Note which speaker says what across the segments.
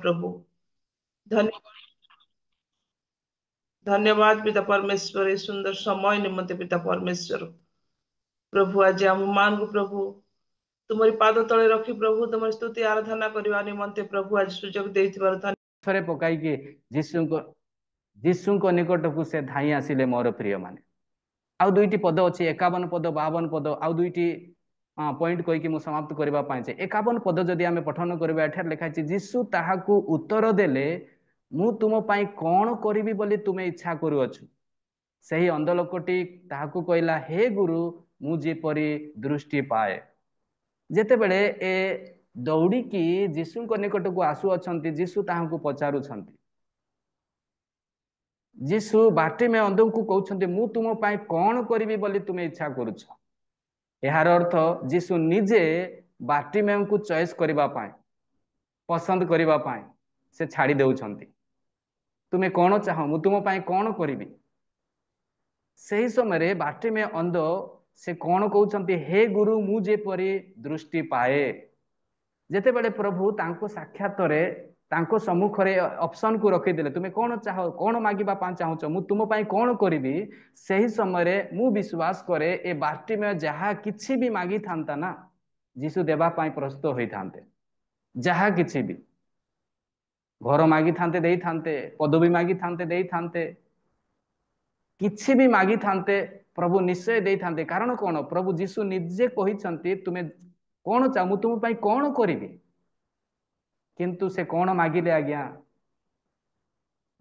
Speaker 1: प्रभु। धन्य धन्यवाद पिता परमेश्वर, ये सुंदर समय निमंते पिता परमेश्वर। प्रभु आज आम मान को प्रभु तुम्हारी पाद तले रखी प्रभु तुम स्तुति आराधना करने निमंते प्रभु आज सुजोग देइथिबार
Speaker 2: ଥରେ ପକାଇକି ଯୀଶୁଙ୍କ ନିକଟକୁ ସେ ଧାଇଁ ଆସିଲେ ମୋର ପ୍ରିୟ ମାନେ। ଆଉ ଦୁଇଟି ପଦ ଅଛି, 51 ପଦ 52 ପଦ, ଆଉ ଦୁଇଟି ପଏଣ୍ଟ କହିକି ମୁଁ ସମାପ୍ତ କରିବା ପାଇଁ ଚାहे। 51 ପଦ ଯଦି ଆମେ ପଠନ କରିବା, ଏଠାରେ ଲେଖା ଅଛି, ଯୀଶୁ ତାହାକୁ ଉତ୍ତର ଦେଲେ, ମୁଁ ତୁମ ପାଇଁ କଣ କରିବି ବୋଲି ତୁମେ ଇଚ୍ଛା କରୁଅଛୁ? ସେହି ଅନ୍ଧ ଲୋକଟି ତାହାକୁ କହିଲା, ହେ ଗୁରୁ, ମୁଁ ଯେପରି ଦୃଷ୍ଟି ପାଏ। ଯେତେବେଳେ ଏ ଦୌଡ଼ିକି ଯୀଶୁଙ୍କ ନିକଟକୁ ଆସୁଅଛନ୍ତି, ଯୀଶୁ ତାହାଙ୍କୁ ପଚାରୁଛନ୍ତି। ଯୀଶୁ ବାର୍ଟିମେୟ ଅନ୍ଧଙ୍କୁ କହୁଛନ୍ତି, ମୁଁ ତୁମ ପାଇଁ କଣ କରିବି ବୋଲି ତୁମେ ଇଚ୍ଛା କରୁଛ? ଏହାର ଅର୍ଥ ଯୀଶୁ ନିଜେ ବାର୍ଟିମେୟଙ୍କୁ ଚଏସ୍ କରିବା ପାଇଁ, ପସନ୍ଦ କରିବା ପାଇଁ ସେ ଛାଡ଼ି ଦେଉଛନ୍ତି। ତୁମେ କଣ ଚାହ, ମୁଁ ତୁମ ପାଇଁ କଣ କରିବି? ସେହି ସମୟରେ ବାର୍ଟିମେୟ ଅନ୍ଧ ସେ କଣ କହୁଛନ୍ତି, ହେ ଗୁରୁ, ମୁଁ ଯେପରି ଦୃଷ୍ଟି ପାଏ। ଯେତେବେଳେ ପ୍ରଭୁ ତାଙ୍କ ସାକ୍ଷାତରେ ତାଙ୍କ ସମ୍ମୁଖରେ ଅପସନକୁ ରଖିଦେଲେ, ତୁମେ କଣ ଚାହ, କଣ ମାଗିବା ପାଇଁ ଚାହୁଁଛ, ମୁଁ ତୁମ ପାଇଁ କଣ କରିବି, ସେହି ସମୟରେ ମୁଁ ବିଶ୍ୱାସ କରେ ଏ ବାର୍ଟିମେୟ ଯାହା କିଛି ବି ମାଗିଥାନ୍ତା ନା, ଯୀଶୁ ଦେବା ପାଇଁ ପ୍ରସ୍ତୁତ ହୋଇଥାନ୍ତେ। ଯାହା କିଛି ବି, ଘର ମାଗିଥାନ୍ତେ ଦେଇଥାନ୍ତେ, ପଦବୀ ମାଗିଥାନ୍ତେ ଦେଇଥାନ୍ତେ, କିଛି ବି ମାଗିଥାନ୍ତେ ପ୍ରଭୁ ନିଶ୍ଚୟ ଦେଇଥାନ୍ତେ। କାରଣ କଣ, ପ୍ରଭୁ ଯୀଶୁ ନିଜେ କହିଛନ୍ତି, ତୁମେ କଣ ଚାହ, ମୁଁ ତୁମ ପାଇଁ କଣ କରିବି। କିନ୍ତୁ ସେ କଣ ମାଗିଲେ ଆଜ୍ଞା?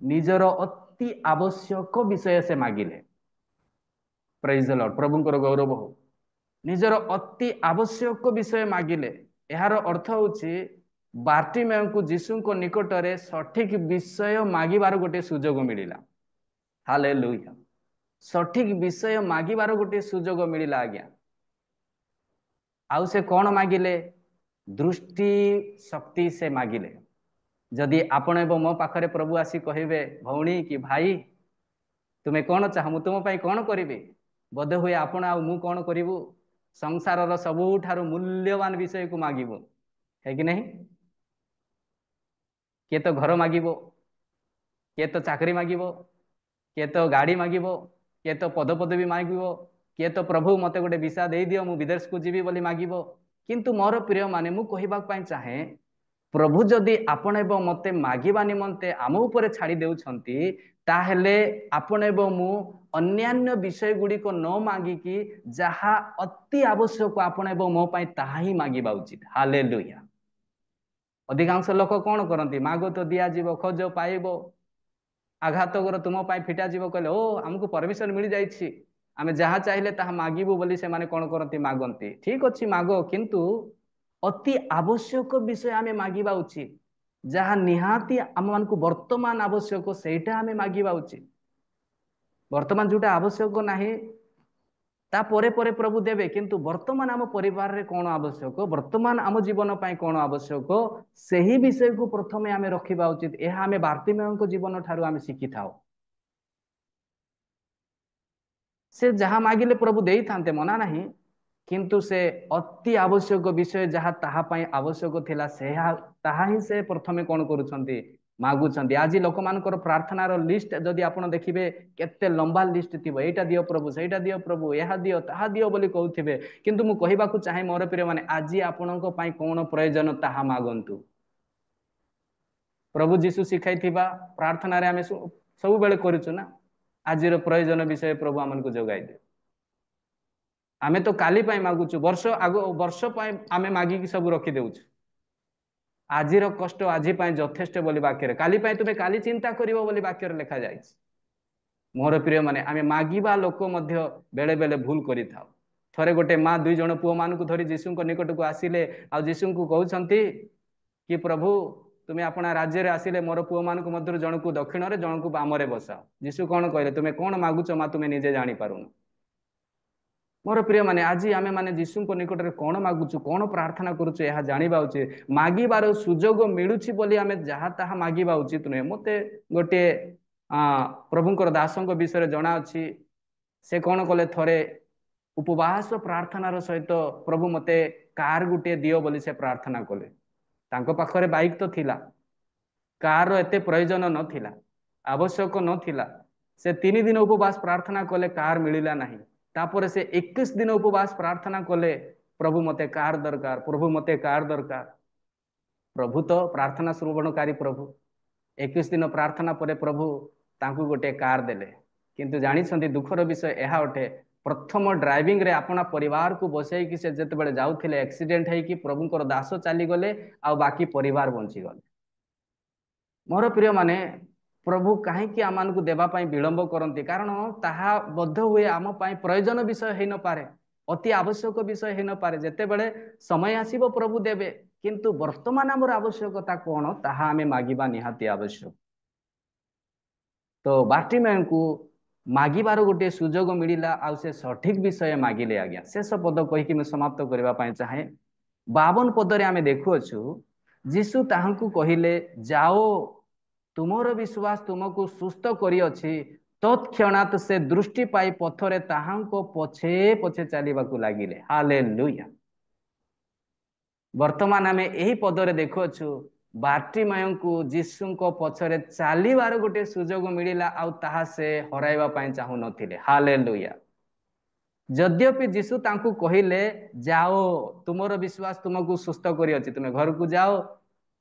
Speaker 2: ନିଜର ଅତି ଆବଶ୍ୟକ ବିଷୟ ସେ ମାଗିଲେ। ପ୍ରେଜ୍ ଦ ଲର୍ଡ, ପ୍ରଭୁଙ୍କର ଗୌରବ ହଉ। ନିଜର ଅତି ଆବଶ୍ୟକ ବିଷୟ ମାଗିଲେ। ଏହାର ଅର୍ଥ ହେଉଛି ବାର୍ଟିମେୟଙ୍କୁ ଯୀଶୁଙ୍କ ନିକଟରେ ସଠିକ ବିଷୟ ମାଗିବାର ଗୋଟିଏ ସୁଯୋଗ ମିଳିଲା। ହାଲେଲୁୟା। ସଠିକ ବିଷୟ ମାଗିବାର ଗୋଟିଏ ସୁଯୋଗ ମିଳିଲା ଆଜ୍ଞା। ଆଉ ସେ କଣ ମାଗିଲେ? ଦୃଷ୍ଟି ଶକ୍ତି ସେ ମାଗିଲେ। ଯଦି ଆପଣ ଏବଂ ମୋ ପାଖରେ ପ୍ରଭୁ ଆସି କହିବେ, ଭଉଣୀ କି ଭାଇ, ତୁମେ କଣ ଚାହ, ମୁଁ ତୁମ ପାଇଁ କଣ କରିବି, ବୋଧ ହୁଏ ଆପଣ ଆଉ ମୁଁ କଣ କରିବୁ, ସଂସାରର ସବୁଠାରୁ ମୂଲ୍ୟବାନ ବିଷୟକୁ ମାଗିବୁ, ହେ କି ନାହିଁ? କିଏ ତ ଘର ମାଗିବ, କିଏ ତ ଚାକରି ମାଗିବ, କିଏ ତ ଗାଡ଼ି ମାଗିବ, କିଏ ତ ପଦପଦବୀ ମାଗିବ, କିଏ ତ ପ୍ରଭୁ ମତେ ଗୋଟେ ଭିସା ଦେଇଦିଅ ମୁଁ ବିଦେଶକୁ ଯିବି ବୋଲି ମାଗିବ। କିନ୍ତୁ ମୋର ପ୍ରିୟ ମାନେ, ମୁଁ କହିବା ପାଇଁ ଚାହେଁ, ପ୍ରଭୁ ଯଦି ଆପଣ ଏବଂ ମତେ ମାଗିବା ନିମନ୍ତେ ଆମ ଉପରେ ଛାଡ଼ି ଦେଉଛନ୍ତି, ତାହେଲେ ଆପଣ ଏବଂ ମୁଁ ଅନ୍ୟାନ୍ୟ ବିଷୟ ଗୁଡ଼ିକ ନ ମାଗିକି ଯାହା ଅତି ଆବଶ୍ୟକ ଆପଣ ଏବଂ ମୋ ପାଇଁ ତାହା ହିଁ ମାଗିବା ଉଚିତ। ହାଲେଲୁୟା। ଅଧିକାଂଶ ଲୋକ କଣ କରନ୍ତି, ମାଗ ତ ଦିଆଯିବ, ଖୋଜ ପାଇବ, ଆଘାତ କର ତୁମ ପାଇଁ ଫିଟା ଯିବ କହିଲେ, ଓ ଆମକୁ ପରମିଶନ ମିଳିଯାଇଛି, ଆମେ ଯାହା ଚାହିଁଲେ ତାହା ମାଗିବୁ ବୋଲି ସେମାନେ କଣ କରନ୍ତି, ମାଗନ୍ତି। ଠିକ ଅଛି, ମାଗ, କିନ୍ତୁ ଅତି ଆବଶ୍ୟକ ବିଷୟ ଆମେ ମାଗିବା ଉଚିତ। ଯାହା ନିହାତି ଆମମାନଙ୍କୁ ବର୍ତ୍ତମାନ ଆବଶ୍ୟକ ସେଇଟା ଆମେ ମାଗିବା ଉଚିତ। ବର୍ତ୍ତମାନ ଯୋଉଟା ଆବଶ୍ୟକ ନାହିଁ ତାପରେ ପରେ ପ୍ରଭୁ ଦେବେ, କିନ୍ତୁ ବର୍ତ୍ତମାନ ଆମ ପରିବାରରେ କଣ ଆବଶ୍ୟକ, ବର୍ତ୍ତମାନ ଆମ ଜୀବନ ପାଇଁ କଣ ଆବଶ୍ୟକ, ସେହି ବିଷୟକୁ ପ୍ରଥମେ ଆମେ ରଖିବା ଉଚିତ। ଏହା ଆମେ ବାର୍ଟିମେୟଙ୍କ ଜୀବନ ଠାରୁ ଆମେ ଶିଖିଥାଉ। ସେ ଯାହା ମାଗିଲେ ପ୍ରଭୁ ଦେଇଥାନ୍ତେ, ମନା ନାହିଁ, କିନ୍ତୁ ସେ ଅତି ଆବଶ୍ୟକ ବିଷୟ ଯାହା ତାହା ପାଇଁ ଆବଶ୍ୟକ ଥିଲା, ତାହା ହିଁ ସେ ପ୍ରଥମେ କଣ କରୁଛନ୍ତି, ମାଗୁଛନ୍ତି। ଆଜି ଲୋକମାନଙ୍କର ପ୍ରାର୍ଥନାର ଲିଷ୍ଟ ଯଦି ଆପଣ ଦେଖିବେ, କେତେ ଲମ୍ବା ଲିଷ୍ଟ ଥିବ, ଏଇଟା ଦିଅ ପ୍ରଭୁ, ସେଇଟା ଦିଅ ପ୍ରଭୁ, ଏହା ଦିଅ ତାହା ଦିଅ ବୋଲି କହୁଥିବେ। କିନ୍ତୁ ମୁଁ କହିବାକୁ ଚାହେଁ ମୋର ପ୍ରିୟ ମାନେ, ଆଜି ଆପଣଙ୍କ ପାଇଁ କଣ ପ୍ରয়োଜନ ତାହା ମାଗନ୍ତୁ। ପ୍ରଭୁ ଯୀଶୁ ଶିଖାଇଥିବା ପ୍ରାର୍ଥନାରେ ଆମେ ସବୁବେଳେ କରୁଛୁ ନା, ଆଜିର ପ୍ରয়োଜନ ବିଷୟ ପ୍ରଭୁ ଆମକୁ ଯୋଗାଇ ଦେ। ଆମେ ତ କାଲି ପାଇଁ ମାଗୁଛୁ, ବର୍ଷ ପାଇଁ ଆମେ ମାଗିକି ସବୁ ରଖିଦେଉଛୁ। ଆଜିର କଷ୍ଟ ଆଜି ପାଇଁ ଯଥେଷ୍ଟ ବୋଲି ବାକ୍ୟରେ, କାଲି ପାଇଁ ତୁମେ କାଲି ଚିନ୍ତା କରିବ ବୋଲି ବାକ୍ୟରେ ଲେଖାଯାଇଛି। ମୋର ପ୍ରିୟ ମାନେ, ଆମେ ମାଗିବା ଲୋକ ମଧ୍ୟ ବେଳେ ବେଳେ ଭୁଲ କରିଥାଉ। ଥରେ ଗୋଟେ ମା 2 ଜଣ ପୁଅ ମାନଙ୍କୁ ଧରି ଯୀଶୁଙ୍କ ନିକଟକୁ ଆସିଲେ, ଆଉ ଯୀଶୁଙ୍କୁ କହୁଛନ୍ତି କି ପ୍ରଭୁ, ତୁମେ ଆପଣ ରାଜ୍ୟରେ ଆସିଲେ ମୋର ପୁଅ ମାନଙ୍କ ମଧ୍ୟରୁ ଜଣକୁ ଦକ୍ଷିଣରେ ଜଣକୁ ବାମରେ ବସାଅ। ଯୀଶୁ କଣ କହିଲେ, ତୁମେ କଣ ମାଗୁଛ ମା, ତୁମେ ନିଜେ ଜାଣିପାରୁନ। ମୋର ପ୍ରିୟ ମାନେ, ଆଜି ଆମେ ମାନେ ଯୀଶୁଙ୍କ ନିକଟରେ କଣ ମାଗୁଛୁ, କଣ ପ୍ରାର୍ଥନା କରୁଛୁ, ଏହା ଜାଣିବା ଉଚିତ। ମାଗିବାର ସୁଯୋଗ ମିଳୁଛି ବୋଲି ଆମେ ଯାହା ତାହା ମାଗିବା ଉଚିତ ନୁହେଁ। ମତେ ଗୋଟିଏ ପ୍ରଭୁଙ୍କର ଦାସଙ୍କ ବିଷୟରେ ଜଣାଅଛି। ସେ କଣ କଲେ, ଥରେ ଉପବାସ ପ୍ରାର୍ଥନାର ସହିତ ପ୍ରଭୁ ମତେ କାର ଗୋଟିଏ ଦିଅ ବୋଲି ସେ ପ୍ରାର୍ଥନା କଲେ। ତାଙ୍କ ପାଖରେ ବାଇକ୍ ତ ଥିଲା, କାର ଏତେ ପ୍ରয়োଜନ ନଥିଲା, ଆବଶ୍ୟକ ନଥିଲା। ସେ 3 ଦିନ ଉପବାସ ପ୍ରାର୍ଥନା କଲେ, କାର ମିଳିଲା ନାହିଁ। ତାପରେ ସେ 21 ଦିନ ଉପବାସ ପ୍ରାର୍ଥନା କଲେ, ପ୍ରଭୁ ମତେ କାର ଦରକାର, ପ୍ରଭୁ ମତେ କାର ଦରକାର। ପ୍ରଭୁ ତ ପ୍ରାର୍ଥନା ଶ୍ରବଣକାରୀ ପ୍ରଭୁ। 21 ଦିନ ପ୍ରାର୍ଥନା ପରେ ପ୍ରଭୁ ତାଙ୍କୁ ଗୋଟେ କାର ଦେଲେ। କିନ୍ତୁ ଜାଣିଛନ୍ତି ଦୁଃଖର ବିଷୟ ଏହା ଅଟେ, ପ୍ରଥମ ଡ୍ରାଇଭିଂରେ ଆପଣା ପରିବାରକୁ ବସେଇକି ସେ ଯେତେବେଳେ ଯାଉଥିଲେ, ଆକ୍ସିଡେଣ୍ଟ ହେଇକି ପ୍ରଭୁଙ୍କର ଦାସ ଚାଲିଗଲେ, ଆଉ ବାକି ପରିବାର ବଞ୍ଚିଗଲେ। ମୋର ପ୍ରିୟମାନେ, ପ୍ରଭୁ କାହିଁକି ଆମମାନଙ୍କୁ ଦେବା ପାଇଁ ବିଳମ୍ବ କରନ୍ତି? କାରଣ ତାହା ବୋଧ ହୁଏ ଆମ ପାଇଁ ପ୍ରୟୋଜନ ବିଷୟ ହେଇନପାରେ, ଅତି ଆବଶ୍ୟକ ବିଷୟ ହେଇନପାରେ। ଯେତେବେଳେ ସମୟ ଆସିବ ପ୍ରଭୁ ଦେବେ, କିନ୍ତୁ ବର୍ତ୍ତମାନ ଆମର ଆବଶ୍ୟକତା କଣ ତାହା ଆମେ ମାଗିବା ନିହାତି ଆବଶ୍ୟକ। ତ ବାର୍ଟିମେୟଙ୍କୁ ମାଗିବାର ଗୋଟିଏ ସୁଯୋଗ ମିଳିଲା, ଆଉ ସେ ସଠିକ ବିଷୟ ମାଗିଲେ। ଆଜ୍ଞା, ଶେଷ ପଦ କହିକି ମୁଁ ସମାପ୍ତ କରିବା ପାଇଁ ଚାହେଁ। 52 ପଦରେ ଆମେ ଦେଖୁଅଛୁ, ଯୀଶୁ ତାହାଙ୍କୁ କହିଲେ, ଯାଅ, ତୁମର ବିଶ୍ୱାସ ତୁମକୁ ସୁସ୍ଥ କରିଅଛି। ତତ୍କ୍ଷଣାତ୍ ସେ ଦୃଷ୍ଟି ପାଇ ପଥରେ ତାହାଙ୍କ ପଛେ ପଛେ ଚାଲିବାକୁ ଲାଗିଲେ। ହାଲେଲୁୟା। ବର୍ତ୍ତମାନ ଆମେ ଏହି ପଦରେ ଦେଖୁଅଛୁ, ବାର୍ଟିମେୟଙ୍କୁ ଯୀଶୁଙ୍କ ପଛରେ ଚାଲିବାର ଗୋଟିଏ ସୁଯୋଗ ମିଳିଲା, ଆଉ ତାହା ସେ ହରାଇବା ପାଇଁ ଚାହୁଁନଥିଲେ। ହାଲେଲୁୟା। ଯଦ୍ୟପି ଯୀଶୁ ତାଙ୍କୁ କହିଲେ, ଯାଅ, ତୁମର ବିଶ୍ୱାସ ତୁମକୁ ସୁସ୍ଥ କରିଅଛି, ତୁମେ ଘରକୁ ଯାଅ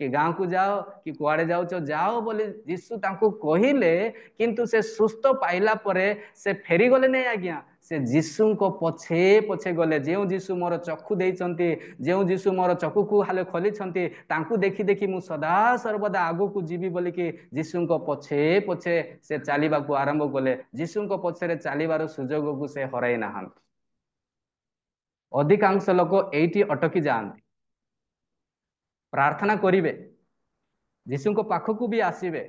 Speaker 2: କି ଗାଁକୁ ଯାଅ କି କୁଆଡେ ଯାଉଛ ଯାଅ ବୋଲି ଯୀଶୁ ତାଙ୍କୁ କହିଲେ, କିନ୍ତୁ ସେ ସୁସ୍ଥ ପାଇଲା ପରେ ସେ ଫେରିଗଲେ ନାହିଁ। ଆଜ୍ଞା, ସେ ଯୀଶୁଙ୍କ ପଛେ ପଛେ ଗଲେ। ଯେଉଁ ଯୀଶୁ ମୋର ଚକ୍ଷୁ ଦେଇଛନ୍ତି, ଯେଉଁ ଯୀଶୁ ମୋର ଚକ୍ଷୁକୁ ହାଲେ ଖୋଲିଛନ୍ତି, ତାଙ୍କୁ ଦେଖି ଦେଖି ମୁଁ ସଦା ସର୍ବଦା ଆଗକୁ ଯିବି ବୋଲିକି ଯୀଶୁଙ୍କ ପଛେ ପଛେ ସେ ଚାଲିବାକୁ ଆରମ୍ଭ କଲେ। ଯୀଶୁଙ୍କ ପଛରେ ଚାଲିବାର ସୁଯୋଗକୁ ସେ ହରାଇ ନାହାନ୍ତି। ଅଧିକାଂଶ ଲୋକ ଏଇଠି ଅଟକି ଯାଆନ୍ତି। ପ୍ରାର୍ଥନା କରିବେ, ଯୀଶୁଙ୍କ ପାଖକୁ ବି ଆସିବେ,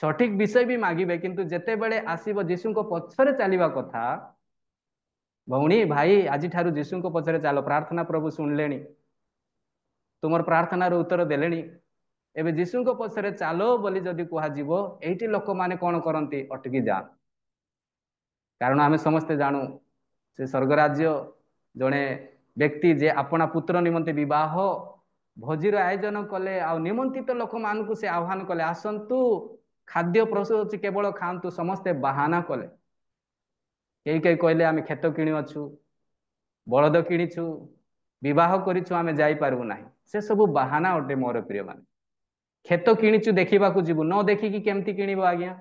Speaker 2: ସଠିକ ବିଷୟ ବି ମାଗିବେ, କିନ୍ତୁ ଯେତେବେଳେ ଆସିବ ଯୀଶୁଙ୍କ ପଛରେ ଚାଲିବା କଥା, ଭଉଣୀ ଭାଇ, ଆଜିଠାରୁ ଯୀଶୁଙ୍କ ପଛରେ ଚାଲ। ପ୍ରାର୍ଥନା ପ୍ରଭୁ ଶୁଣିଲେଣି, ତୁମର ପ୍ରାର୍ଥନାର ଉତ୍ତର ଦେଲେଣି। ଏବେ ଯୀଶୁଙ୍କ ପଛରେ ଚାଲ ବୋଲି ଯଦି କୁହାଯିବ, ଏଇଠି ଲୋକମାନେ କଣ କରନ୍ତି? ଅଟକି ଯାଆନ୍ତି। କାରଣ ଆମେ ସମସ୍ତେ ଜାଣୁ, ସେ ସ୍ୱର୍ଗରାଜ୍ୟ ଜଣେ ବ୍ୟକ୍ତି ଯେ ଆପଣା ପୁତ୍ର ନିମନ୍ତେ ବିବାହ ଭୋଜିର ଆୟୋଜନ କଲେ, ଆଉ ନିମନ୍ତ୍ରିତ ଲୋକମାନଙ୍କୁ ସେ ଆହ୍ୱାନ କଲେ, ଆସନ୍ତୁ, ଖାଦ୍ୟ ପ୍ରସ୍ତୁତ ଅଛି, କେବଳ ଖାଆନ୍ତୁ। ସମସ୍ତେ ବାହାନା କଲେ। କେହି କେହି କହିଲେ, ଆମେ କ୍ଷେତ କିଣିଅଛୁ, ବଳଦ କିଣିଛୁ, ବିବାହ କରିଛୁ, ଆମେ ଯାଇପାରିବୁ ନାହିଁ। ସେ ସବୁ ବାହାନା ଅଟେ ମୋର ପ୍ରିୟମାନେ। କ୍ଷେତ କିଣିଛୁ, ଦେଖିବାକୁ ଯିବୁ, ନ ଦେଖିକି କେମିତି କିଣିବ? ଆଜ୍ଞା,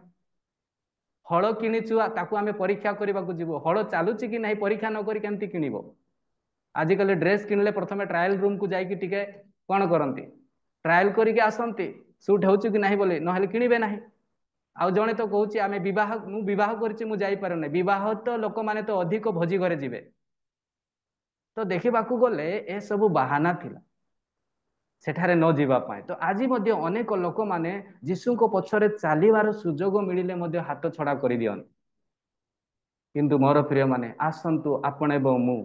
Speaker 2: ହଳ କିଣିଛୁ, ତାକୁ ଆମେ ପରୀକ୍ଷା କରିବାକୁ ଯିବୁ, ହଳ ଚାଲୁଛି କି ନାହିଁ ପରୀକ୍ଷା ନ କରି କେମିତି କିଣିବ? ଆଜିକାଲି ଡ୍ରେସ୍ କିଣିଲେ ପ୍ରଥମେ ଟ୍ରାଏଲ ରୁମକୁ ଯାଇକି ଟିକେ କଣ କରନ୍ତି? ଟ୍ରାଏଲ କରିକି ଆସନ୍ତି, ସୁଟ୍ ହେଉଛି କି ନାହିଁ ବୋଲି, ନହେଲେ କିଣିବେ ନାହିଁ। ଆଉ ଜଣେ ତ କହୁଛି, ଆମେ ମୁଁ ବିବାହ କରିଛି, ମୁଁ ଯାଇପାରୁନି। ବିବାହ ତ ଲୋକମାନେ ତ ଅଧିକ ଭୋଜି ଘରେ ଯିବେ। ତ ଦେଖିବାକୁ ଗଲେ ଏସବୁ ବାହାନା ଥିଲା ସେଠାରେ ନ ଯିବା ପାଇଁ। ତ ଆଜି ମଧ୍ୟ ଅନେକ ଲୋକମାନେ ଯୀଶୁଙ୍କ ପଛରେ ଚାଲିବାର ସୁଯୋଗ ମିଳିଲେ ମଧ୍ୟ ହାତ ଛଡା କରିଦିଅନ୍ତି। କିନ୍ତୁ ମୋର ପ୍ରିୟମାନେ, ଆସନ୍ତୁ ଆପଣ ଏବଂ ମୁଁ,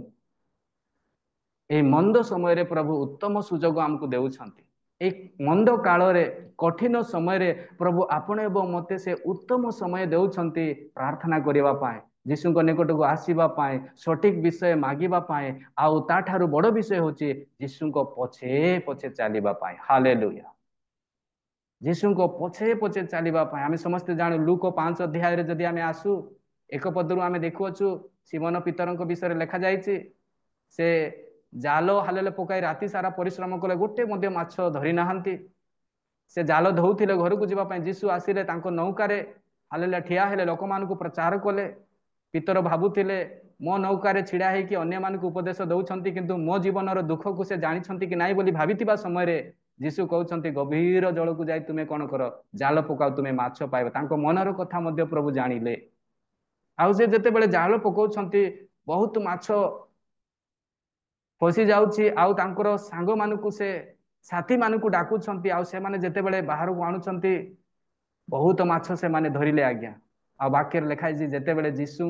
Speaker 2: এই ମନ୍ଦ ସମୟରେ ପ୍ରଭୁ ଉତ୍ତମ ସୁଯୋଗ ଆମକୁ ଦେଉଛନ୍ତି। এই ମନ୍ଦ କାଳରେ, କଠିନ ସମୟରେ ପ୍ରଭୁ ଆପଣ ଏବଂ ମୋତେ ସେ ଉତ୍ତମ ସମୟ ଦେଉଛନ୍ତି ପ୍ରାର୍ଥନା କରିବା ପାଇଁ, ଯୀଶୁଙ୍କ ନିକଟକୁ ଆସିବା ପାଇଁ, ସଠିକ ବିଷୟ ମାଗିବା ପାଇଁ, ଆଉ ତାଠାରୁ ବଡ଼ ବିଷୟ ହେଉଛି ଯୀଶୁଙ୍କ ପଛେ ପଛେ ଚାଲିବା ପାଇଁ। ହାଲେଲୁୟା। ଯୀଶୁଙ୍କ ପଛେ ପଛେ ଚାଲିବା ପାଇଁ ଆମେ ସମସ୍ତେ ଜାଣୁ, ଲୁକ 5 ଅଧ୍ୟାୟରେ ଯଦି ଆମେ ଆସୁ, 1 ପଦରୁ ଆମେ ଦେଖୁଅଛୁ, ସିମୋନ ପିତରଙ୍କ ବିଷୟରେ ଲେଖାଯାଇଛି। ସେ ଜାଲ ହାଲେଲେ ପକାଇ ରାତି ସାରା ପରିଶ୍ରମ କଲେ, ଗୋଟେ ମଧ୍ୟ ମାଛ ଧରି ନାହାନ୍ତି। ସେ ଜାଲ ଧଉଥିଲେ ଘରକୁ ଯିବା ପାଇଁ, ଯୀଶୁ ଆସିଲେ ତାଙ୍କ ନୌକାରେ, ହାଲେଲେ ଠିଆ ହେଲେ, ଲୋକମାନଙ୍କୁ ପ୍ରଚାର କଲେ। ପିତର ଭାବୁଥିଲେ, ମୋ ନୌକାରେ ଛିଡା ହେଇକି ଅନ୍ୟମାନଙ୍କୁ ଉପଦେଶ ଦଉଛନ୍ତି, କିନ୍ତୁ ମୋ ଜୀବନର ଦୁଃଖକୁ ସେ ଜାଣିଛନ୍ତି କି ନାହିଁ ବୋଲି ଭାବିଥିବା ସମୟରେ ଯୀଶୁ କହୁଛନ୍ତି, ଗଭୀର ଜଳକୁ ଯାଇ ତୁମେ କଣ କର? ଜାଲ ପକାଅ, ତୁମେ ମାଛ ପାଇବ। ତାଙ୍କ ମନର କଥା ମଧ୍ୟ ପ୍ରଭୁ ଜାଣିଲେ। ଆଉ ସେ ଯେତେବେଳେ ଜାଲ ପକାଉଛନ୍ତି, ବହୁତ ମାଛ ଫସି ଯାଉଛି, ଆଉ ତାଙ୍କର ସାଙ୍ଗମାନଙ୍କୁ, ସେ ସାଥୀମାନଙ୍କୁ ଡାକୁଛନ୍ତି, ଆଉ ସେମାନେ ଯେତେବେଳେ ବାହାରକୁ ଆଣୁଛନ୍ତି, ବହୁତ ମାଛ ସେମାନେ ଧରିଲେ। ଆଜ୍ଞା, ଆଉ ବାକ୍ୟରେ ଲେଖା ହେଇଛି, ଯେତେବେଳେ ଯୀଶୁ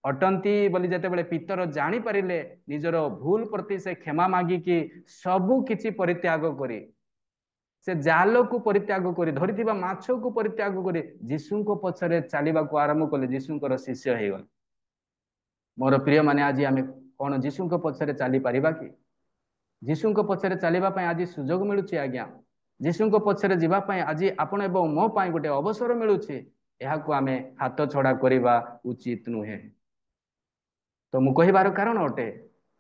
Speaker 2: ଅଟନ୍ତି ବୋଲି ଯେତେବେଳେ ପିତର ଜାଣିପାରିଲେ, ନିଜର ଭୁଲ ପ୍ରତି ସେ କ୍ଷମା ମାଗିକି ସବୁ କିଛି ପରିତ୍ୟାଗ କରି, ସେ ଜାଲକୁ ପରିତ୍ୟାଗ କରି, ଧରିଥିବା ମାଛକୁ ପରିତ୍ୟାଗ କରି ଯୀଶୁଙ୍କ ପଛରେ ଚାଲିବାକୁ ଆରମ୍ଭ କଲେ, ଯୀଶୁଙ୍କର ଶିଷ୍ୟ ହେଇଗଲେ। ମୋର ପ୍ରିୟମାନେ, ଆଜି ଆମେ କଣ ଯୀଶୁଙ୍କ ପଛରେ ଚାଲିପାରିବା କି? ଯୀଶୁଙ୍କ ପଛରେ ଚାଲିବା ପାଇଁ ଆଜି ସୁଯୋଗ ମିଳୁଛି। ଆଜ୍ଞା, ଯୀଶୁଙ୍କ ପଛରେ ଯିବା ପାଇଁ ଆଜି ଆପଣ ଏବଂ ମୋ ପାଇଁ ଗୋଟେ ଅବସର ମିଳୁଛି, ଏହାକୁ ଆମେ ହାତ ଛଡ଼ା କରିବା ଉଚିତ ନୁହେଁ। ତ ମୁଁ କହିବାର କାରଣ ଅଟେ,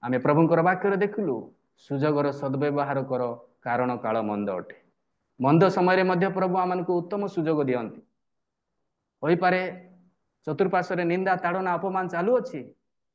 Speaker 2: ଆମେ ପ୍ରଭୁଙ୍କର ବାକ୍ୟରେ ଦେଖିଲୁ ସୁଯୋଗର ସଦ୍ବ୍ୟବହାର କର, କାରଣ କାଳ ମନ୍ଦ ଅଟେ। ମନ୍ଦ ସମୟରେ ମଧ୍ୟ ପ୍ରଭୁ ଆମମାନଙ୍କୁ ଉତ୍ତମ ସୁଯୋଗ ଦିଅନ୍ତି। ହୋଇପାରେ ଚତୁଃପାର୍ଶ୍ୱରେ ନିନ୍ଦା, ତାଡ଼ନା, ଅପମାନ ଚାଲୁଅଛି,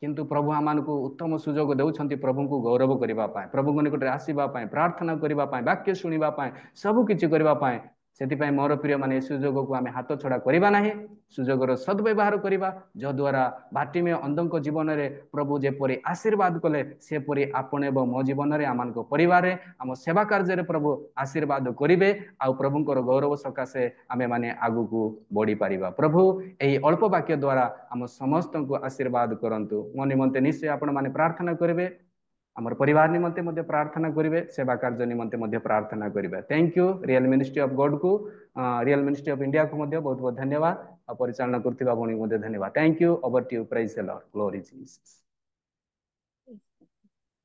Speaker 2: କିନ୍ତୁ ପ୍ରଭୁ ଆମମାନଙ୍କୁ ଉତ୍ତମ ସୁଯୋଗ ଦେଉଛନ୍ତି ପ୍ରଭୁଙ୍କୁ ଗୌରବ କରିବା ପାଇଁ, ପ୍ରଭୁଙ୍କ ନିକଟରେ ଆସିବା ପାଇଁ, ପ୍ରାର୍ଥନା କରିବା ପାଇଁ, ବାକ୍ୟ ଶୁଣିବା ପାଇଁ, ସବୁ କିଛି କରିବା ପାଇଁ। ସେଥିପାଇଁ ମୋର ପ୍ରିୟମାନେ, ଏ ସୁଯୋଗକୁ ଆମେ ହାତ ଛଡ଼ା କରିବା ନାହିଁ, ସୁଯୋଗର ସଦ୍ବ୍ୟବହାର କରିବା, ଯଦ୍ୱାରା ବାଟିମେୟ ଅନ୍ଧଙ୍କ ଜୀବନରେ ପ୍ରଭୁ ଯେପରି ଆଶୀର୍ବାଦ କଲେ, ସେପରି ଆପଣ ଏବଂ ମୋ ଜୀବନରେ, ଆମମାନଙ୍କ ପରିବାରରେ, ଆମ ସେବା କାର୍ଯ୍ୟରେ ପ୍ରଭୁ ଆଶୀର୍ବାଦ କରିବେ, ଆଉ ପ୍ରଭୁଙ୍କର ଗୌରବ ସକାଶେ ଆମେମାନେ ଆଗକୁ ବଢ଼ିପାରିବା। ପ୍ରଭୁ ଏହି ଅଳ୍ପ ବାକ୍ୟ ଦ୍ୱାରା ଆମ ସମସ୍ତଙ୍କୁ ଆଶୀର୍ବାଦ କରନ୍ତୁ। ମୋ ନିମନ୍ତେ ନିଶ୍ଚୟ ଆପଣମାନେ ପ୍ରାର୍ଥନା କରିବେ, ଆମର ପରିବାର ନିମନ୍ତେ ମଧ୍ୟ ପ୍ରାର୍ଥନା କରିବେ, ସେବା କାର୍ଯ୍ୟ ନିମନ୍ତେ ମଧ୍ୟ ପ୍ରାର୍ଥନା କରିବେ। Thank you real ministry of ଗଡକୁ, ରିଏଲ ମିନିଷ୍ଟ୍ରି ଅଫ୍ ଇଣ୍ଡିଆକୁ ମଧ୍ୟ ବହୁତ ବହୁତ ଧନ୍ୟବାଦ, ଆଉ ପରିଚାଳନା କରୁଥିବା ଭଉଣୀକୁ ମଧ୍ୟ ଧନ୍ୟବାଦ। Thank you. Over to you. Praise the Lord. Glory Jesus.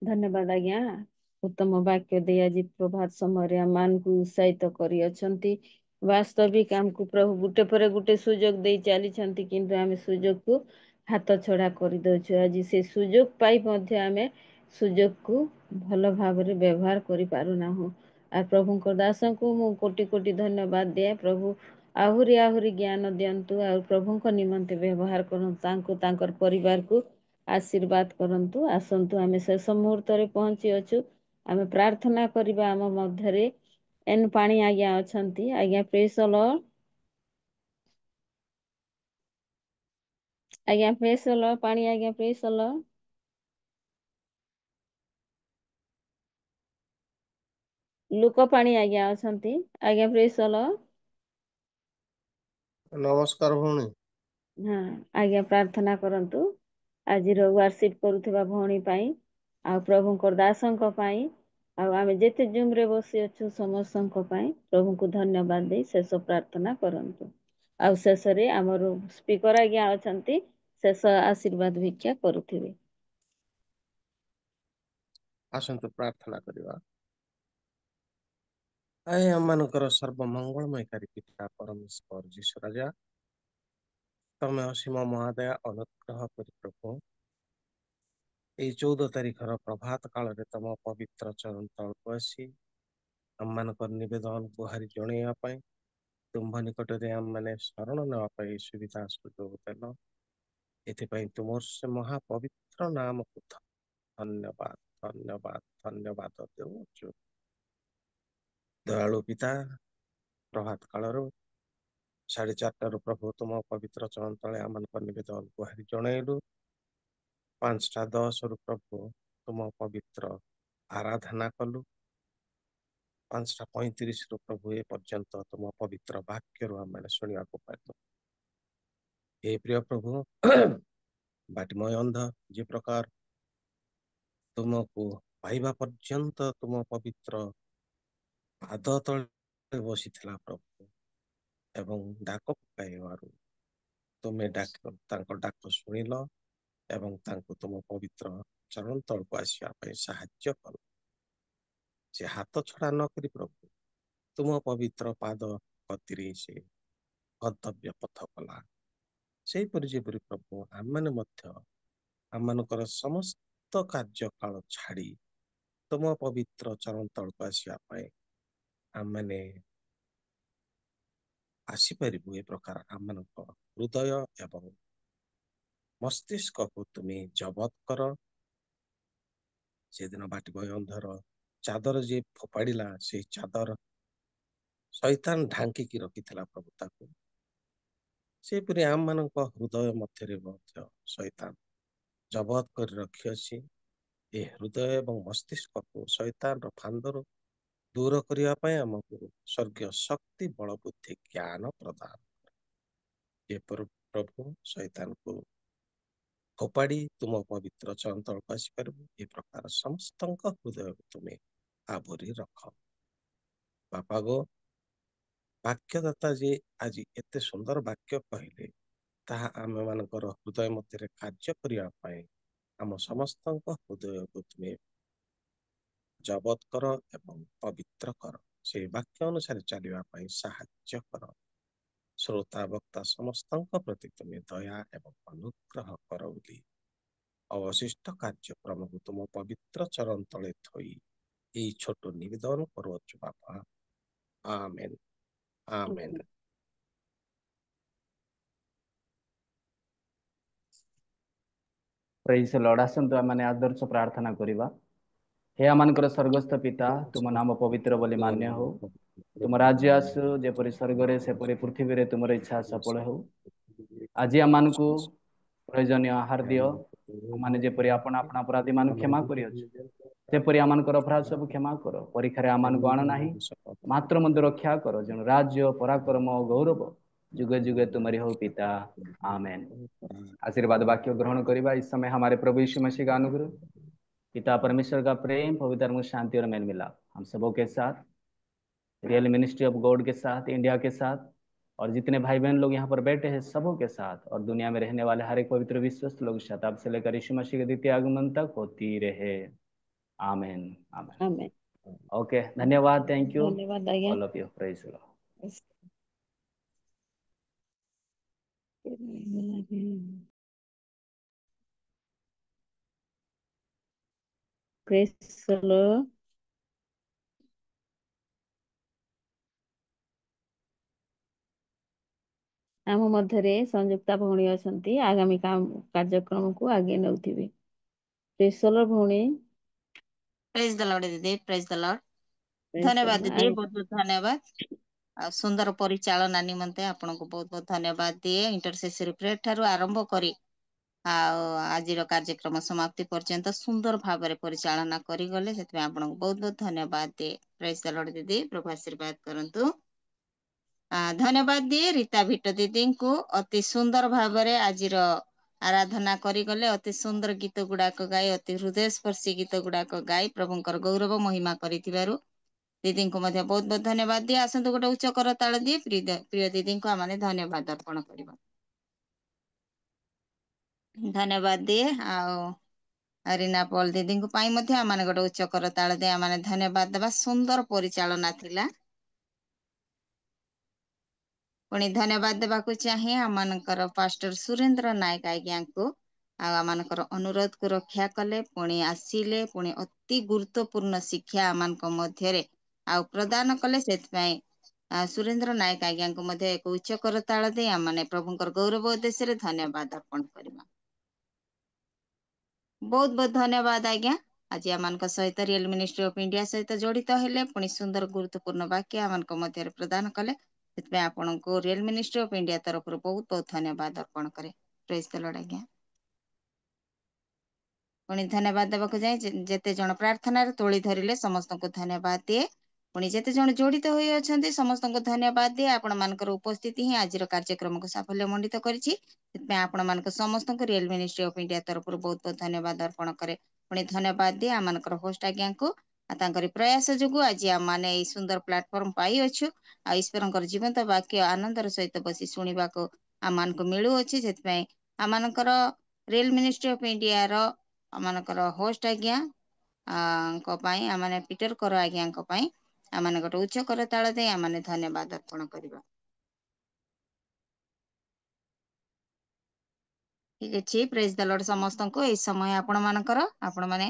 Speaker 3: ଧନ୍ୟବାଦ ଆଜ୍ଞା, ଉତ୍ତମ ବାକ୍ୟ ଦେଇ ଆଜି ପ୍ରଭାତ ସମୟରେ ଆମମାନଙ୍କୁ ଉତ୍ସାହିତ କରିଅଛନ୍ତି। ବାସ୍ତବିକ ଆମକୁ ପ୍ରଭୁ ଗୋଟେ ପରେ ଗୋଟେ ସୁଯୋଗ ଦେଇ ଚାଲିଛନ୍ତି, କିନ୍ତୁ ଆମେ ସୁଯୋଗକୁ ହାତ ଛଡ଼ା କରିଦେଉଛୁ। ଆଜି ସେ ସୁଯୋଗ ପାଇ ମଧ୍ୟ ଆମେ ସୁଯୋଗକୁ ଭଲ ଭାବରେ ବ୍ୟବହାର କରିପାରୁନାହୁଁ। ଆଉ ପ୍ରଭୁଙ୍କ ଦାସଙ୍କୁ ମୁଁ କୋଟି କୋଟି ଧନ୍ୟବାଦ ଦିଏ। ପ୍ରଭୁ ଆହୁରି ଆହୁରି ଜ୍ଞାନ ଦିଅନ୍ତୁ, ଆଉ ପ୍ରଭୁଙ୍କ ନିମନ୍ତେ ବ୍ୟବହାର କରନ୍ତୁ, ତାଙ୍କୁ ତାଙ୍କର ପରିବାରକୁ ଆଶୀର୍ବାଦ କରନ୍ତୁ। ଆସନ୍ତୁ, ଆମେ ଶେଷ ମୁହୂର୍ତ୍ତରେ ପହଞ୍ଚି ଅଛୁ, ଆମେ ପ୍ରାର୍ଥନା କରିବା। ଆମ ମଧ୍ୟରେ ଏନ୍ ପାଣି ଆଜ୍ଞା ଅଛନ୍ତି। ଆଜ୍ଞା ପ୍ରେଜ୍ ଦ ଲର୍ଡ। ଆଜ୍ଞା ପ୍ରେଜ୍ ଦ ଲର୍ଡ। ପାଣି ଆଜ୍ଞା ପ୍ରେଜ୍ ଦ ଲର୍ଡ। ଲୁକ ପାଣି ଆଜ୍ଞା ଅଛନ୍ତି। ଆଜ୍ଞା ପ୍ରେଜ୍ ଦ ଲର୍ଡ।
Speaker 4: ନମସ୍କାର ଭଉଣୀ।
Speaker 3: ହଁ ଆଜ୍ଞା, ପ୍ରାର୍ଥନା କରନ୍ତୁ ଆଜିର ୱାର୍ସିପ କରୁଥିବା ଭଉଣୀ ପାଇଁ, ଆଉ ପ୍ରଭୁଙ୍କର ଦାସଙ୍କ ପାଇଁ, ଆଉ ଆମେ ଯେତେ ଜୁମ୍ରେ ବସି ଅଛୁ ସମସ୍ତଙ୍କ ପାଇଁ ପ୍ରଭୁଙ୍କୁ ଧନ୍ୟବାଦ ଦେଇ ଶେଷ ପ୍ରାର୍ଥନା କରନ୍ତୁ। ଆଉ ଶେଷରେ ଆମର ସ୍ପିକର ଆଜ୍ଞା ଅଛନ୍ତି, ଶେଷ ଆଶୀର୍ବାଦ ଭିକ୍ଷା କରୁଥିବେ।
Speaker 4: ଆସନ୍ତୁ ପ୍ରାର୍ଥନା କରିବା। ଆଏ ଆମମାନଙ୍କର ସର୍ବମଙ୍ଗଳମୟକାରୀ ପିତା ପରମେଶ୍ୱର ଯୀଶୁ ରାଜା, ତମେ ଅସୀମ ମହାଦୟା ଅନୁଗ୍ରହ କରି ପ୍ରଭୁ ଏଇ 14 ତାରିଖର ପ୍ରଭାତ କାଳରେ ତମ ପବିତ୍ର ଚରଣ ତଳକୁ ଆସି ଆମମାନଙ୍କର ନିବେଦନ ଗୁହାରି ଜଣେଇବା ପାଇଁ, ତୁମ୍ଭ ନିକଟରେ ଆମମାନେ ଶରଣ ନେବା ପାଇଁ ସୁବିଧା ସୁଯୋଗ ଦେଲ। ଏଥିପାଇଁ ତୁମର ସେ ମହାପବିତ୍ର ନାମକୁ ଧନ୍ୟବାଦ ଧନ୍ୟବାଦ ଧନ୍ୟବାଦ ଦେଉଛୁ। ଦୟାଳୁ ପିତା, ପ୍ରଭାତ କାଳରୁ 4:30 ପ୍ରଭୁ ତୁମ ପବିତ୍ର ଚରଣ ତଳେ ଆମମାନଙ୍କ ନିବେଦନ ଗୁହାରି ଜଣେଇଲୁ। 5:10 ପ୍ରଭୁ ତୁମ ପବିତ୍ର ଆରାଧନା କଲୁ। 5:35 ପ୍ରଭୁ ଏ ପର୍ଯ୍ୟନ୍ତ ତୁମ ପବିତ୍ର ବାକ୍ୟରୁ ଆମେ ଶୁଣିବାକୁ ପାଇଲୁ। ଏ ପ୍ରିୟ ପ୍ରଭୁ, ବାଟିମୟ ଅନ୍ଧ ଯେ ପ୍ରକାର ତୁମକୁ ପାଇବା ପର୍ଯ୍ୟନ୍ତ ତୁମ ପବିତ୍ର ପାଦ ତଳେ ବସିଥିଲା ପ୍ରଭୁ, ଏବଂ ଡାକ ପକାଇବାରୁ ତୁମେ ତାଙ୍କ ଡାକ ଶୁଣିଲ ଏବଂ ତାଙ୍କୁ ତୁମ ପବିତ୍ର ଚରଣ ତଳକୁ ଆସିବା ପାଇଁ ସାହାଯ୍ୟ କଲ। ସେ ହାତ ଛଡ଼ା ନ କରି ପ୍ରଭୁ ତୁମ ପବିତ୍ର ପାଦ କତିରେ ସେ ଗନ୍ତବ୍ୟ ପଥ କଲା। ସେହିପରି ଯେପରି ପ୍ରଭୁ ଆମମାନେ ମଧ୍ୟ ଆମମାନଙ୍କର ସମସ୍ତ କାର୍ଯ୍ୟ କାଳ ଛାଡ଼ି ତୁମ ପବିତ୍ର ଚରଣ ତଳକୁ ଆସିବା ପାଇଁ ଆମମାନେ ଆସିପାରିବୁ, ଏ ପ୍ରକାର ଆମମାନଙ୍କ ହୃଦୟ ଏବଂ ମସ୍ତିଷ୍କକୁ ତୁମେ ଜବତ କର। ସେଦିନ ବାଟିମୟ ଅନ୍ଧର ଚାଦର ଯିଏ ଫୋପାଡ଼ିଲା, ସେଇ ଚାଦର ଶୈତାନ ଢାଙ୍କିକି ରଖିଥିଲା ପ୍ରଭୁ ତାକୁ। ସେପରି ଆମମାନଙ୍କ ହୃଦୟ ମଧ୍ୟରେ ମଧ୍ୟ ଶୈତାନ ଜବତ କରି ରଖିଅଛି। ଏ ହୃଦୟ ଏବଂ ମସ୍ତିଷ୍କକୁ ଶୈତାନର ଫାନ୍ଦରୁ ଦୂର କରିବା ପାଇଁ ଆମକୁ ସ୍ୱର୍ଗୀୟ ଶକ୍ତି, ବଳ, ବୁଦ୍ଧି, ଜ୍ଞାନ ପ୍ରଦାନ କର। ଏପରି ପ୍ରଭୁ ଶୈତାନକୁ ଫୋପାଡ଼ି ତୁମ ପବିତ୍ର ଚରଣ ତଳକୁ ଆସିପାରିବୁ, ଏ ପ୍ରକାର ସମସ୍ତଙ୍କ ହୃଦୟକୁ ତୁମେ ଆବୋରି ରଖ। ବାପା ଗୋ, ବାକ୍ୟଦାତା ଯେ ଆଜି ଏତେ ସୁନ୍ଦର ବାକ୍ୟ କହିଲେ, ତାହା ଆମମାନଙ୍କର ହୃଦୟ ମଧ୍ୟରେ କାର୍ଯ୍ୟ କରିବା ପାଇଁ ଆମ ସମସ୍ତଙ୍କ ହୃଦୟକୁ ତୁମେ ଜବତ କର ଏବଂ ପବିତ୍ର କର। ସେ ବାକ୍ୟ ଅନୁସାରେ ଚାଲିବା ପାଇଁ ସାହାଯ୍ୟ କର। ଶ୍ରୋତା ବକ୍ତା ସମସ୍ତଙ୍କ ପ୍ରତି ତୁମେ ଦୟା ଏବଂ ଅନୁଗ୍ରହ କର ବୋଲି ଅବଶିଷ୍ଟ କାର୍ଯ୍ୟକ୍ରମକୁ ତୁମ ପବିତ୍ର ଚରଣ ତଳେ ଥୋଇ এই ছোট নিবেদন করুଛୁ ବାପା। ଆମେନ୍ ଆମେନ୍।
Speaker 2: ପ୍ରେଜ୍ ଦ ଲର୍ଡ। ଆସନ୍ତୁ ଆମମାନେ ଆଦର୍ଶ ପ୍ରାର୍ଥନା କରିବା। ହେ ଆମମାନଙ୍କର ସ୍ୱର୍ଗସ୍ଥ ପିତା, ତୁମ ନାମ ପବିତ୍ର ବୋଲି ମାନ୍ୟ ହଉ। ତୁମ ରାଜ୍ୟ ଆସୁ, ଯେପରି ସ୍ୱର୍ଗରେ ସେପରି ପୃଥିବୀରେ ତୁମର ଇଚ୍ଛା ସଫଳ ହେଉ। ଆଜି ଆମମାନଙ୍କୁ ପ୍ରয়োଜନୀୟ ଆହାର ଦିଅ। ଆମମାନେ ଯେପରି ଆପଣ ଆପଣା ଅପରାଧୀମାନଙ୍କୁ କ୍ଷମା କରିଅଛୁ, ସେପରି ଆମମାନଙ୍କର ଅପରାଧ ସବୁ କ୍ଷମା କର। ପରୀକ୍ଷାରେ ଆମମାନଙ୍କୁ ଆଣ ନାହିଁ, ମାତ୍ର ମଧ୍ୟ ରକ୍ଷା କର। ଯେଣୁ ରାଜ୍ୟ, ପରାକ୍ରମ ଓ ଗୌରବ ଯୁगे जुगे तुम्हारी हो पिता। आमेन। आशीर्वाद वाक्य ग्रहण करिबा। इस समय हमारे प्रभु यीशु मसीह का अनुग्रह, पिता परमेश्वर का प्रेम, पवित्र आत्मा की शांति और मेल मिलाप हम सबों के साथ, रियल मिनिस्ट्री ऑफ गॉड के साथ, इंडिया के साथ, और जितने भाई बहन लोग यहाँ पर बैठे हैं सबों के साथ, और दुनिया में रहने वाले हर एक पवित्र विश्वस्त लोग शताब्द से लेकर यीशु मसीह के द्वितीय आगमन तक होती रहे। आमेन आमेन।
Speaker 3: आमेन।
Speaker 2: ओके, धन्यवाद। थैंक यू
Speaker 3: धन्यवाद आज्ञा।
Speaker 2: All of you. Praise the Lord.
Speaker 3: Praise the Lord. ଆମ ମଧ୍ୟରେ ସଂଯୁକ୍ତା ଭଉଣୀ ଅଛନ୍ତି, ଆଗାମୀ କାର୍ଯ୍ୟକ୍ରମକୁ ଆଗେଇ ନେଉଥିବେ। ପ୍ରେଜ ଦ ଲର୍ଡ ଭଉଣୀ।
Speaker 5: ପ୍ରେଜ ଦ ଲର୍ଡ ଦିଦି, ପ୍ରେଜ ଦ ଲର୍ଡ।
Speaker 3: ପ୍ରେଜ ଦ
Speaker 5: ଧନ୍ୟବାଦ
Speaker 3: ଲର୍ଡ।
Speaker 5: ଦିଦି, ବହୁତ ବହୁତ ଧନ୍ୟବାଦ। ଆଉ ସୁନ୍ଦର ପରିଚାଳନା ନିମନ୍ତେ ଆପଣଙ୍କୁ ବହୁତ ବହୁତ ଧନ୍ୟବାଦ ଦିଏ। ଇଣ୍ଟରସେସରି ପ୍ରେୟର ଠାରୁ ଆରମ୍ଭ କରି ଆଉ ଆଜିର କାର୍ଯ୍ୟକ୍ରମ ସମାପ୍ତି ପର୍ଯ୍ୟନ୍ତ ସୁନ୍ଦର ଭାବରେ ପରିଚାଳନା କରିଗଲେ, ସେଥିପାଇଁ ଆପଣଙ୍କୁ ବହୁତ ବହୁତ ଧନ୍ୟବାଦ ଦିଏ। ପ୍ରେଜ ଦ ଲର୍ଡ ଦିଦି, ପ୍ରଭୁ ଆଶୀର୍ବାଦ କରନ୍ତୁ। ଧନ୍ୟବାଦ ଦିଏ ରୀତା ଭିଟ ଦିଦିଙ୍କୁ, ଅତି ସୁନ୍ଦର ଭାବରେ ଆଜିର ଆରାଧନା କରିଗଲେ। ଅତି ସୁନ୍ଦର ଗୀତ ଗୁଡାକ ଗାଇ, ଅତି ହୃଦୟସ୍ପର୍ଶୀ ଗୀତ ଗୁଡାକ ଗାଇ ପ୍ରଭୁଙ୍କର ଗୌରବ ମହିମା କରିଥିବାରୁ ଦିଦିଙ୍କୁ ମଧ୍ୟ ବହୁତ ବହୁତ ଧନ୍ୟବାଦ ଦିଏ। ଆସନ୍ତୁ ଗୋଟେ ଉଚ୍ଚ କରତାଳ ଦିଏ ପ୍ରିୟ ଦିଦିଙ୍କୁ ଆମେ ଧନ୍ୟବାଦ ଅର୍ପଣ କରିବା। ଧନ୍ୟବାଦ ଦିଏ। ଆଉ ରୀନା ପଲ୍ ଦିଦିଙ୍କୁ ପାଇଁ ମଧ୍ୟ ଆମେ ଗୋଟେ ଉଚ୍ଚ କରତାଳ ଦେଇ ଆମେ ଧନ୍ୟବାଦ ଦେବା। ସୁନ୍ଦର ପରିଚାଳନା ଥିଲା। ପୁଣି ଧନ୍ୟବାଦ ଦେବାକୁ ଚାହେଁ ଆମମାନଙ୍କର ପାଷ୍ଟର ସୁରେନ୍ଦ୍ର ନାୟକ ଆଜ୍ଞାଙ୍କୁ। ଆଉ ଆମମାନଙ୍କର ଅନୁରୋଧକୁ ରକ୍ଷା କଲେ, ପୁଣି ଆସିଲେ, ପୁଣି ଅତି ଗୁରୁତ୍ୱପୂର୍ଣ୍ଣ ଶିକ୍ଷା ଆମମାନଙ୍କ ମଧ୍ୟରେ ଆଉ ପ୍ରଦାନ କଲେ। ସେଥିପାଇଁ ସୁରେନ୍ଦ୍ର ନାୟକ ଆଜ୍ଞାଙ୍କୁ ମଧ୍ୟ ଏକ ଉଚ୍ଚ କରତାଳ ଦେଇ ଆମମାନେ ପ୍ରଭୁଙ୍କର ଗୌରବ ଉଦ୍ଦେଶ୍ୟରେ ଧନ୍ୟବାଦ ଅର୍ପଣ କରିବା। ବହୁତ ବହୁତ ଧନ୍ୟବାଦ ଆଜ୍ଞା। ଆଜି ଆମମାନଙ୍କ ସହିତ ରିଏଲ ମିନିଷ୍ଟ୍ରି ଅଫ ଇଣ୍ଡିଆ ସହିତ ଜଡିତ ହେଲେ, ପୁଣି ସୁନ୍ଦର ଗୁରୁତ୍ୱପୂର୍ଣ୍ଣ ବାକ୍ୟ ଆମମାନଙ୍କ ମଧ୍ୟରେ ପ୍ରଦାନ କଲେ। ସେଥିପାଇଁ ଆପଣଙ୍କୁ ରିଏଲ ମିନିଷ୍ଟ୍ରି ଅଫ ଇଣ୍ଡିଆ ତରଫରୁ ବହୁତ ବହୁତ ଧନ୍ୟବାଦ ଅର୍ପଣ କରେ। ପ୍ରେଜ ଦ ଲର୍ଡ ଆଜ୍ଞା। ପୁଣି ଧନ୍ୟବାଦ ଦେବାକୁ ଯାଏ ଯେତେ ଜଣ ପ୍ରାର୍ଥନାରେ ତୋଳି ଧରିଲେ ସମସ୍ତଙ୍କୁ ଧନ୍ୟବାଦ ଦିଏ। ପୁଣି ଯେତେ ଜଣ ଜଡିତ ହୋଇ ଅଛନ୍ତି ସମସ୍ତଙ୍କୁ ଧନ୍ୟବାଦ ଦିଏ। ଆପଣମାନଙ୍କର ଉପସ୍ଥିତି ହିଁ ଆଜିର କାର୍ଯ୍ୟକ୍ରମକୁ ସାଫଲ୍ୟ ମଣ୍ଡିତ କରିଛି। ସେଥିପାଇଁ ଆପଣମାନଙ୍କୁ ସମସ୍ତଙ୍କୁ ରିଏଲ ମିନିଷ୍ଟ୍ରି ଅଫ ଇଣ୍ଡିଆ ତରଫରୁ ବହୁତ ବହୁତ ଧନ୍ୟବାଦ ଅର୍ପଣ କରେ। ପୁଣି ଧନ୍ୟବାଦ ଦିଏ ଆମମାନଙ୍କର ହୋଷ୍ଟ ଆଜ୍ଞାଙ୍କୁ। ଆଉ ତାଙ୍କରି ପ୍ରୟାସ ଯୋଗୁ ଆଜି ଆମମାନେ ଏଇ ସୁନ୍ଦର ପ୍ଲାଟଫର୍ମ ପାଇଅଛୁ। ଆଉ ଈଶ୍ୱରଙ୍କର ଜୀବନ୍ତ ବାକ୍ୟ ଆନନ୍ଦର ସହିତ ବସି ଶୁଣିବାକୁ ଆମମାନଙ୍କୁ ମିଳୁଅଛି। ସେଥିପାଇଁ ଆମମାନଙ୍କର ରିଏଲ ମିନିଷ୍ଟ୍ରି ଅଫ ଇଣ୍ଡିଆର ଆମମାନଙ୍କର ହୋଷ୍ଟ ଆଜ୍ଞା ଙ୍କ ପାଇଁ, ଆମମାନେ ପିଟର କର ଆଜ୍ଞାଙ୍କ ପାଇଁ ଆମମାନେ ଗୋଟେ ଉଚ୍ଚ କରତାଳ ଦେଇ ଆମମାନେ ଧନ୍ୟବାଦ ଅର୍ପଣ କରିବା। ଠିକ ଅଛି। ପ୍ରେଜ ଦ ଲର୍ଡ ସମସ୍ତଙ୍କୁ। ଏଇ ସମୟ ଆପଣମାନଙ୍କର, ଆପଣମାନେ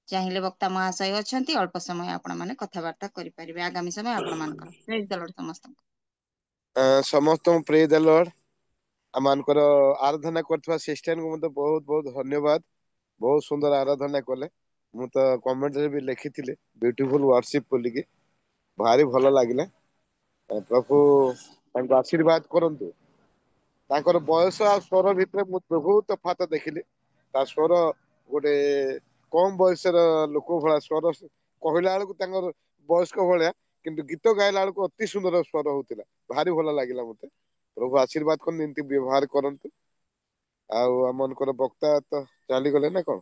Speaker 5: ଚାହିଁଲେ ବକ୍ତା ମହାଶୟ ଅଛନ୍ତି, ଅଳ୍ପ ସମୟ ଆପଣମାନେ କଥାବାର୍ତ୍ତା କରିପାରିବେ। ଆଗାମୀ ସମୟ ଆପଣମାନଙ୍କର। ପ୍ରେଜ ଦ ଲର୍ଡ ସମସ୍ତଙ୍କୁ।
Speaker 6: ସମସ୍ତଙ୍କୁ ପ୍ରେଜ ଦ ଲର୍ଡ। ଆମମାନଙ୍କର ଆରାଧନା କରୁଥିବା ସିଷ୍ଟରଙ୍କୁ ମଧ୍ୟ ବହୁତ ବହୁତ ଧନ୍ୟବାଦ। ବହୁତ ସୁନ୍ଦର ଆରାଧନା କଲେ। ମୁଁ ତ କମେଣ୍ଟରେ ବି ଲେଖିଥିଲି ବ୍ୟୁଟିଫୁଲ ୱାର୍ସିପ ବୋଲିକି। ଭାରି ଭଲ ଲାଗିଲା। ପ୍ରଭୁ ତାଙ୍କୁ ଆଶୀର୍ବାଦ କରନ୍ତୁ। ତାଙ୍କର ବୟସ ଆଉ ସ୍ୱର ଭିତରେ ମୁଁ ବହୁତ ତଫାତ ଦେଖିଲି। ତା ସ୍ୱର ଗୋଟେ କମ ବୟସର ଲୋକ ଭଳିଆ ସ୍ୱର, କହିଲା ବେଳକୁ ତାଙ୍କର ବୟସ୍କ ଭଳିଆ, କିନ୍ତୁ ଗୀତ ଗାଇଲା ବେଳକୁ ଅତି ସୁନ୍ଦର ସ୍ୱର ହଉଥିଲା। ଭାରି ଭଲ ଲାଗିଲା ମତେ। ପ୍ରଭୁ ଆଶୀର୍ବାଦ କରନ୍ତୁ, ଏମିତି ବ୍ୟବହାର କରନ୍ତୁ। ଆଉ ଆମମାନଙ୍କର ବକ୍ତା ତ ଚାଲିଗଲେ ନା କଣ?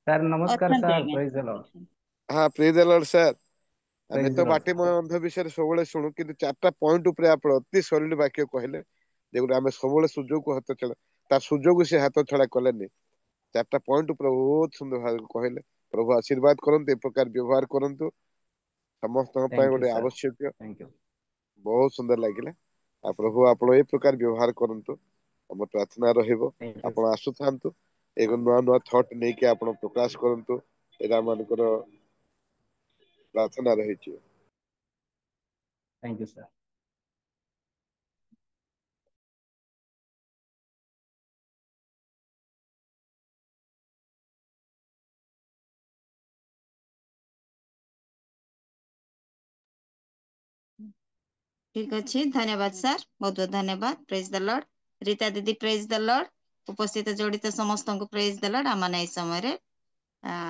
Speaker 2: ସାର୍ ନମସ୍କାର
Speaker 5: ଅଛନ୍ତି
Speaker 2: ସାର୍।
Speaker 5: ଆଜ୍ଞା।
Speaker 2: ପ୍ରେଜ ଦ ଲର୍ଡ।
Speaker 6: ହଁ, ପ୍ରେଜ ଦ ଲର୍ଡ ସାର୍। ଆମେ
Speaker 2: ପ୍ରେଜ
Speaker 6: ତ
Speaker 2: ଦ ଲର୍ଡ
Speaker 6: ବାଟିମୟ ଅନ୍ଧ ବିଷୟରେ ସବୁବେଳେ ଶୁଣୁ, କିନ୍ତୁ 4ଟା ପଏଣ୍ଟ ଉପରେ ଆପଣ ଅତି ସଲିଡ ବାକ୍ୟ କହିଲେ, ଯେଗୁଟା ଆମେ ସବୁବେଳେ ସୁଯୋଗକୁ ହାତ ଛଡା, ତାର ସୁଯୋଗ ସେ ହାତ ଛଡା କଲେନି। 4ଟା ପଏଣ୍ଟ ଉପରେ ବହୁତ ସୁନ୍ଦର ଭାବରେ କହିଲେ। ପ୍ରଭୁ ଆଶୀର୍ବାଦ କରନ୍ତୁ, ଏ ପ୍ରକାର ବ୍ୟବହାର କରନ୍ତୁ। ସମସ୍ତଙ୍କ ପାଇଁ
Speaker 2: थैंक यू
Speaker 6: ଗୋଟେ
Speaker 2: सर,
Speaker 6: ଆବଶ୍ୟକୀୟ।
Speaker 2: Thank you.
Speaker 6: ବହୁତ ସୁନ୍ଦର ଲାଗିଲା। ଆଉ ପ୍ରଭୁ ଆପଣ ଏଇ ପ୍ରକାର ବ୍ୟବହାର କରନ୍ତୁ, ଆମ ପ୍ରାର୍ଥନା ରହିବ।
Speaker 2: थैंक यू
Speaker 6: ଆପଣ ଆସୁଥାନ୍ତୁ, ଏକ ନୂଆ ନୂଆ ଥଟ୍ ନେଇକି ଆପଣ ପ୍ରକାଶ କରନ୍ତୁ, ଏଇଟା ଆମମାନଙ୍କର ପ୍ରାର୍ଥନା ରହିଛି।
Speaker 2: Thank you sir.
Speaker 5: ठीक अच्छे, धन्यवाद सर, बहुत बहुत धन्यवाद। Praise the Lord. रीता दीदी प्रेज द लॉर्ड। उपस्थित जड़ित समस्त को प्रेज द लॉर्ड। आम समय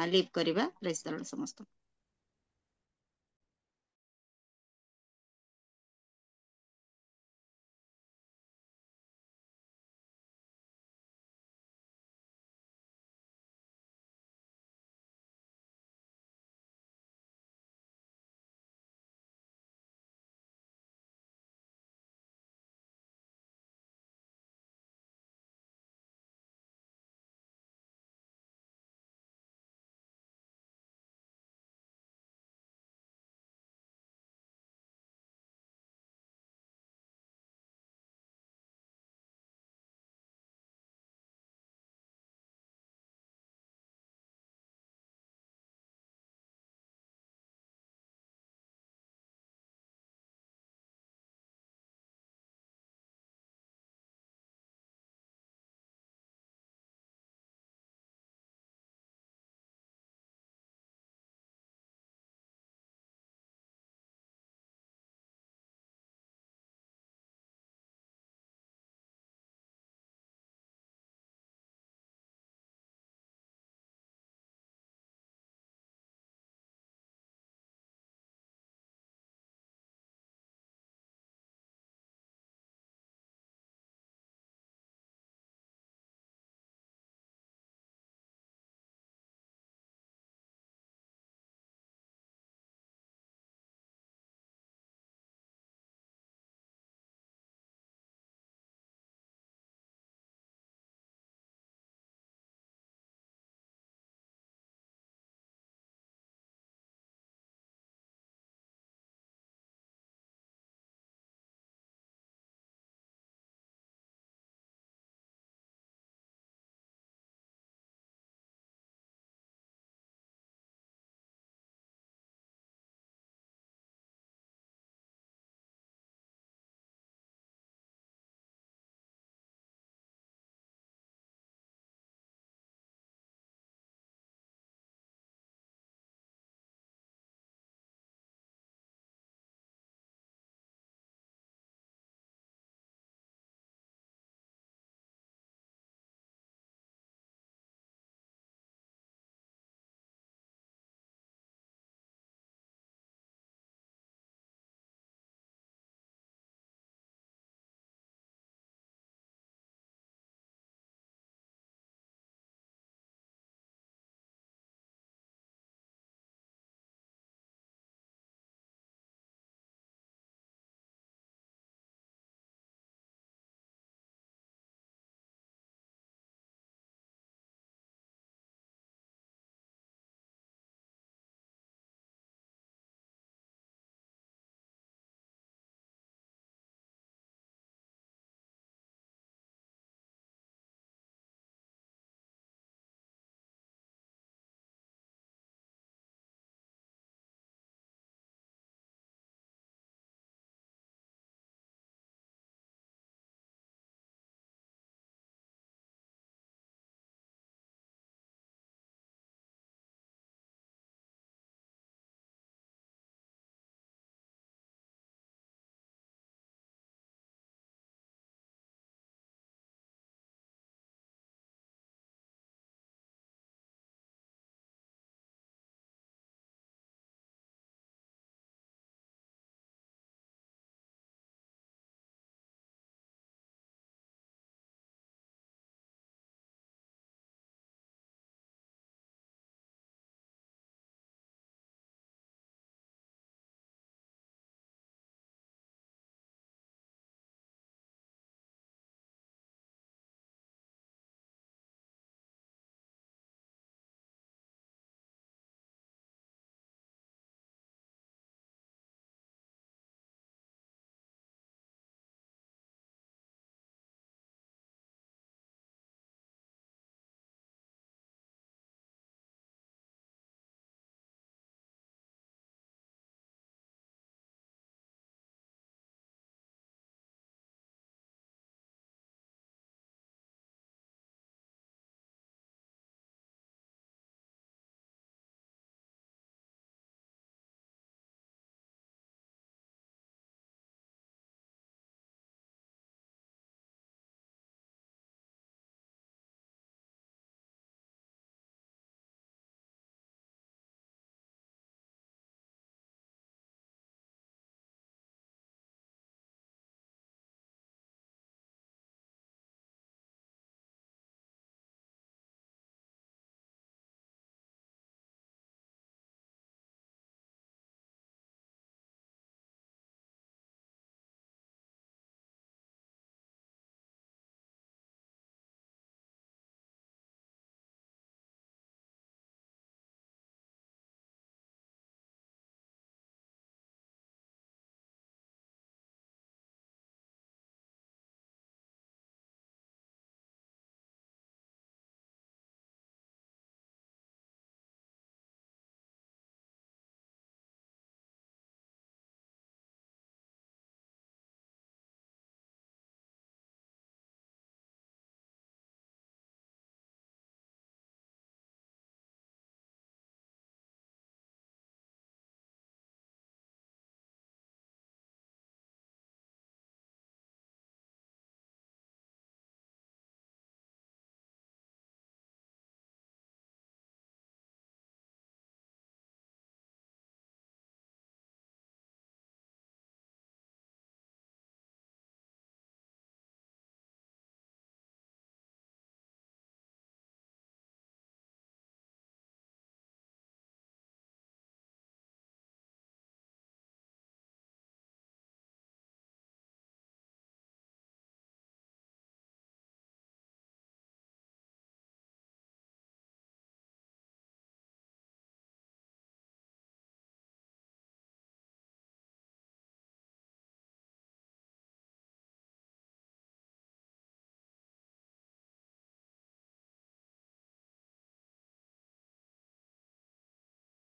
Speaker 5: लीव करवा। प्रेज द लॉर्ड समस्त।